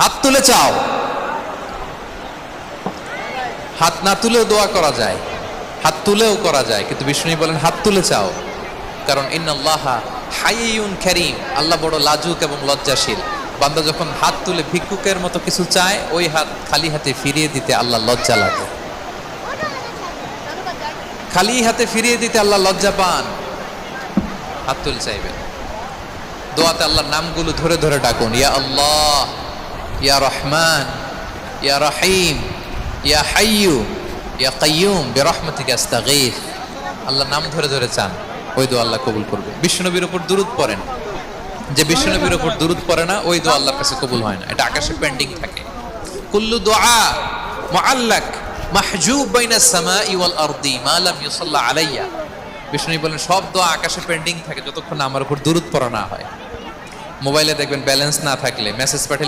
হাত তুলে চাও, হাত না তুলেও দোয়া করা যায়, হাত তুলেও করা যায়, কিন্তু বিষ্ণু বলেন হাত তুলে চাও, কারণ ইন্নাল্লাহা হাইয়ুন কারীম, আল্লাহ বড় লাজুক এবং লজ্জাশীল। বান্দা যখন হাত তুলে ভিক্ষুকের মতো কিছু চায়, ওই হাত খালি হাতে ফিরিয়ে দিতে আল্লাহ লজ্জা লাগে, খালি হাতে ফিরিয়ে দিতে আল্লাহ লজ্জা পান। হাত তুলে চাইবেন, দোয়াতে আল্লাহর নামগুলো ধরে ধরে ডাকুন, ইয়া আল্লাহ, ইয়া রহমান, ইয়া রহিম, ইয়া হাইয়ু, ইয়া কাইয়ুম বিরহমাতিকা আস্তাগীথ। আল্লাহর নাম ধরে ধরে চান, ওই দোয়া আল্লাহ কবুল করবে। বিশ্বনবীর উপর দুরূদ পড়েন, যে বিশ্বনবীর উপর দুরূদ পড়ে না, ওই দোয়া আল্লাহর কাছে কবুল হয় না, এটা আকাশে পেন্ডিং থাকে। কুল্লু দুআ মুআল্লাক মাহজুব বাইনাস সামাই ওয়াল আরদি মা লাম ইউসাল্লা আলাইয়া। বিষ্ণু বলেন সব দোয়া আকাশে পেন্ডিং থাকে যতক্ষণ আমার উপর দুরূদ পড়া না হয়। মোবাইলে দেখবেন ব্যালেন্স না থাকলে মেসেজ পাঠালে